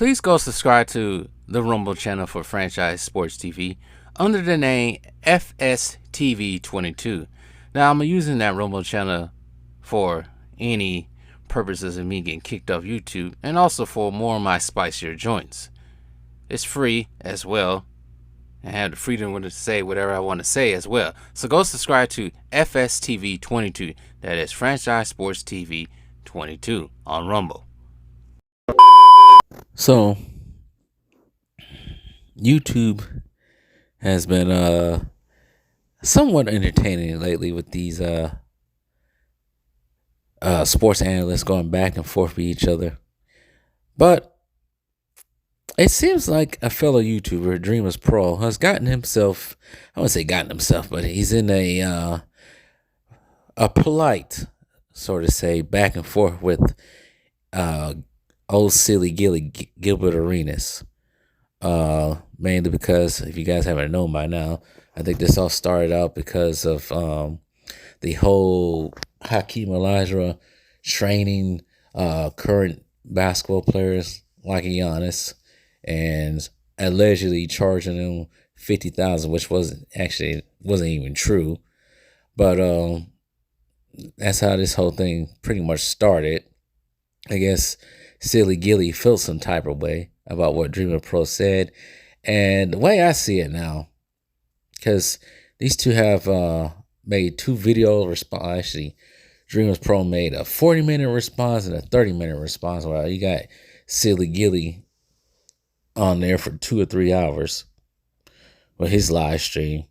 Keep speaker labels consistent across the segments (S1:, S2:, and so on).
S1: Please go subscribe to the Rumble channel for Franchise Sports TV under the name FSTV22. Now, I'm using that Rumble channel for any purposes of me getting kicked off YouTube and also for more of my spicier joints. It's free as well. I have the freedom to say whatever I want to say as well. So go subscribe to FSTV22. That is Franchise Sports TV 22 on Rumble. So YouTube has been somewhat entertaining lately with these sports analysts going back and forth with each other. But it seems like a fellow YouTuber, Dreamers Pro, has gotten himself, I wouldn't say gotten himself, but he's in a polite, sort of say, back and forth with old silly Gilbert Arenas. Mainly because, if you guys haven't known by now, I think this all started out because of the whole Hakeem Olajuwon training current basketball players like Giannis and allegedly charging them $50,000, which wasn't even true. But that's how this whole thing pretty much started. I guess Silly Gilly felt some type of way about what Dreamer Pro said. And the way I see it now, because these two have made two video response. Actually, Dreamers Pro made a 40-minute response and a 30-minute response. Well, you got Silly Gilly on there for 2 or 3 hours with his live stream.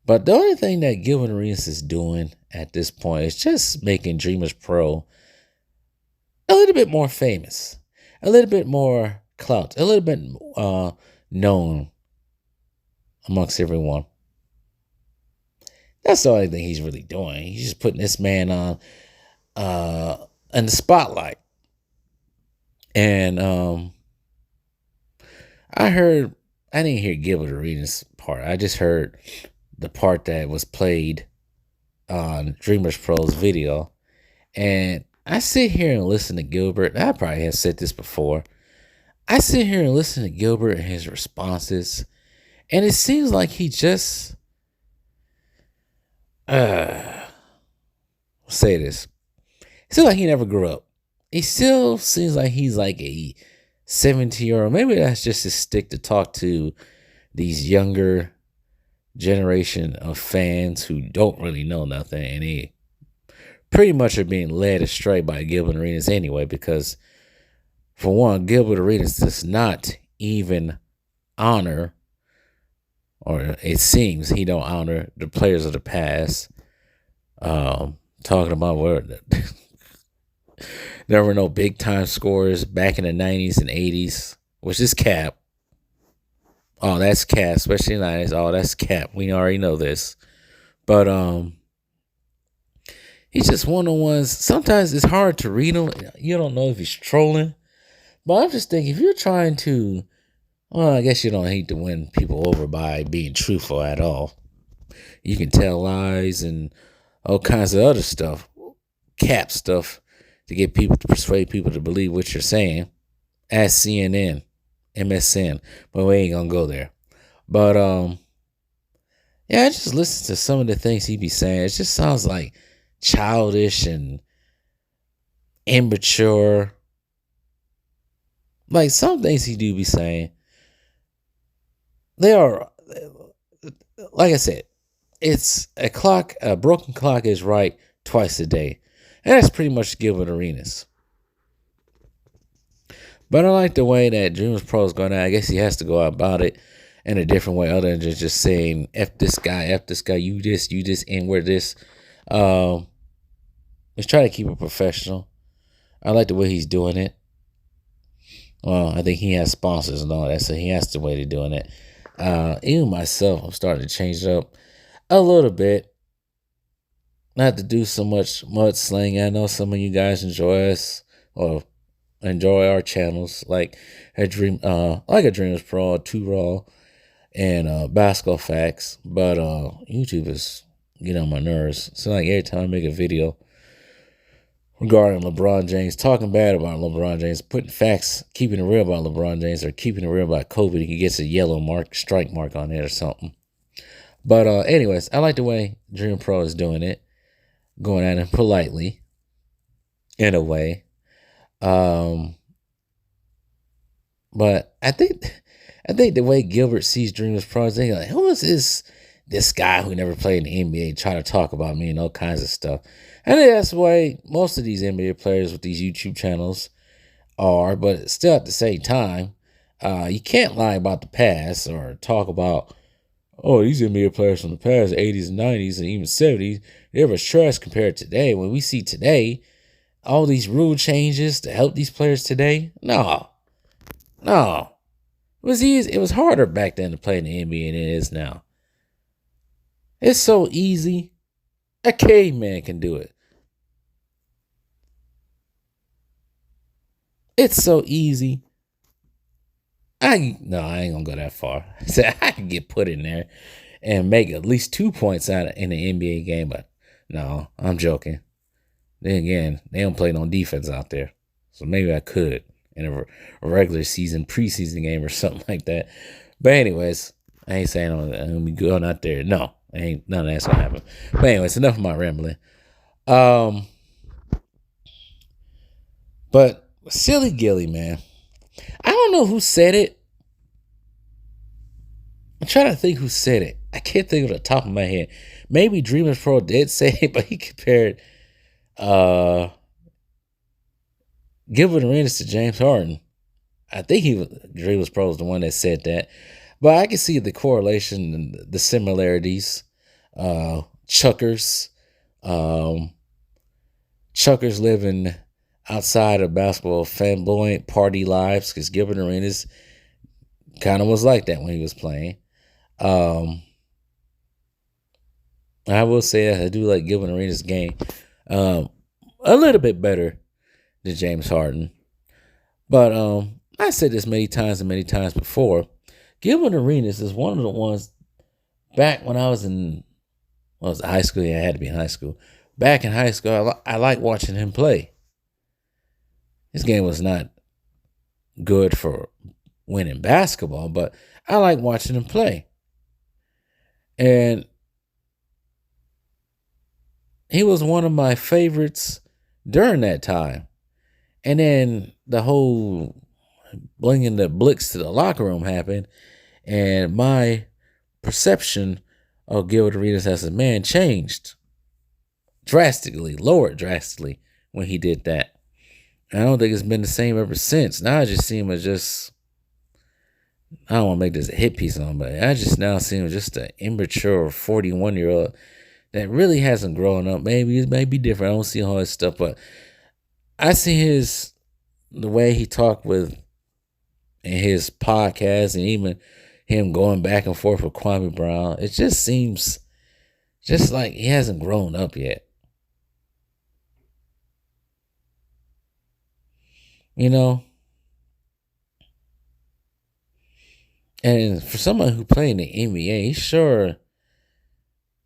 S1: But the only thing that Gilbert Arenas is doing at this point is just making Dreamers Pro a little bit more famous, a little bit more clout, a little bit known amongst everyone. That's the only thing he's really doing. He's just putting this man on in the spotlight. And I didn't hear Gilbert Arenas' part. I just heard the part that was played on Dreamers Pro's video. And I sit here and listen to Gilbert. I probably have said this before. I sit here and listen to Gilbert and his responses. And it seems like he just say this. It seems like he never grew up. He still seems like he's like a 70-year-old. Maybe that's just his stick to talk to these younger generation of fans who don't really know nothing, and they pretty much are being led astray by Gilbert Arenas anyway, because for one, Gilbert Arenas does not even honor, or it seems he don't honor, the players of the past. Talking about where there were no big time scorers back in the 90s and 80s, which is cap. Oh, that's cap, especially in the 90s. Oh, that's cap. We already know this. But he's just one of the ones. Sometimes it's hard to read him. You don't know if he's trolling. But I'm just thinking, if you're trying to, well, I guess you don't need to win people over by being truthful at all. You can tell lies and all kinds of other stuff, cap stuff, to get people to persuade people to believe what you're saying. Ask CNN, MSN, but we ain't gonna go there. But yeah, I just listen to some of the things he be saying. It just sounds like childish and immature. Like some things he do be saying, they are, like I said, it's a broken clock is right twice a day. And that's pretty much Gilbert Arenas. But I like the way that Dreamers Pro is going out. I guess he has to go about it in a different way other than just saying, F this guy, you this, and we're this. Let's try to keep it professional. I like the way he's doing it. Well, I think he has sponsors and all that, so he has the way to doing it. Even myself, I'm starting to change it up a little bit. Not to do so much mudslinging. I know some of you guys enjoy us or enjoy our channels, like a Dreamers Pro, 2 Raw, and Basketball Facts. But YouTube is getting on my nerves. So like every time I make a video, regarding LeBron James, talking bad about LeBron James, putting facts, keeping it real about LeBron James, or keeping it real about Kobe. He gets a yellow mark, strike mark on it or something. But anyways, I like the way Dream Pro is doing it, going at him politely, in a way. But I think the way Gilbert sees Dreamers Pro, they like, who is this guy who never played in the NBA trying to talk about me and all kinds of stuff. I think that's the way most of these NBA players with these YouTube channels are, but still at the same time, you can't lie about the past or talk about, oh, these NBA players from the past, 80s and 90s and even 70s, they were trash compared to today. When we see today, all these rule changes to help these players today, no. It was easy. It was harder back then to play in the NBA than it is now. It's so easy. A caveman can do it. It's so easy. I ain't gonna go that far. I can get put in there and make at least 2 points out in the NBA game, but no, I'm joking. Then again, they don't play no defense out there, so maybe I could in a regular season, preseason game or something like that. But anyways, I ain't saying I'm gonna be going out there. No, ain't none of that's gonna happen. But anyways, enough of my rambling. But Silly Gilly, man. I don't know who said it. I'm trying to think who said it. I can't think of the top of my head. Maybe Dreamers Pro did say it, but he compared Gilbert Arenas to James Harden. I think Dreamers Pro was the one that said that. But I can see the correlation and the similarities. Chuckers. Chuckers living outside of basketball flamboyant party lives, because Gilbert Arenas kind of was like that when he was playing. I will say that I do like Gilbert Arenas' game a little bit better than James Harden. But I said this many times before. Gilbert Arenas is one of the ones back when I was in high school. Yeah, I had to be in high school. Back in high school, I like watching him play. His game was not good for winning basketball, but I like watching him play. And he was one of my favorites during that time. And then the whole bringing the Blitz to the locker room happened, and my perception of Gilbert Arenas as a man changed drastically, lowered drastically when he did that. I don't think it's been the same ever since. Now I just see him as just, I don't want to make this a hit piece on him, but I just now see him as just an immature 41-year-old that really hasn't grown up. Maybe it may be different. I don't see all his stuff, but I see the way he talked in his podcast, and even him going back and forth with Kwame Brown. It just seems just like he hasn't grown up yet. You know? And for someone who played in the NBA, he sure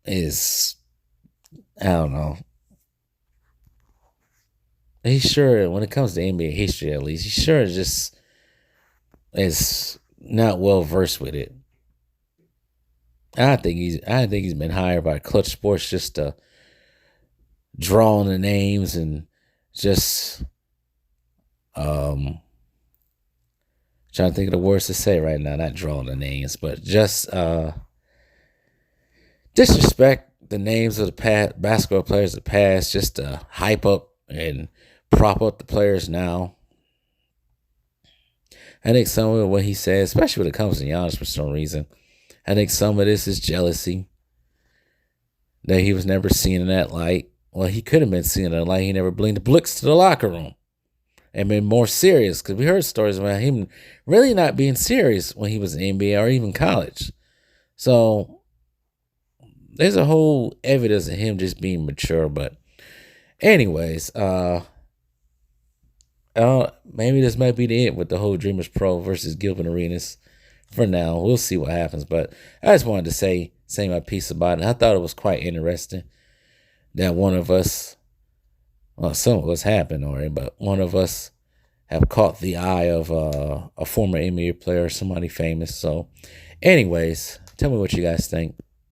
S1: is, I don't know. He sure, when it comes to NBA history at least, he sure just is not well versed with it. I think he's been hired by Clutch Sports just to draw on the names and just trying to think of the words to say right now, not drawing the names, but just disrespect the names of the basketball players of the past, just to hype up and prop up the players now. I think some of what he says, especially when it comes to Giannis for some reason, I think some of this is jealousy that he was never seen in that light. Well, he could have been seen in that light. He never blinked the Blitz to the locker room and been more serious, because we heard stories about him really not being serious when he was in NBA or even college. So there's a whole evidence of him just being mature. But anyways, maybe this might be the end with the whole Dreamers Pro versus Gilbert Arenas. For now, we'll see what happens. But I just wanted to say my piece about it. I thought it was quite interesting that one of us Well, some of us have been already, but one of us have caught the eye of a former NBA player, somebody famous. So, anyways, tell me what you guys think.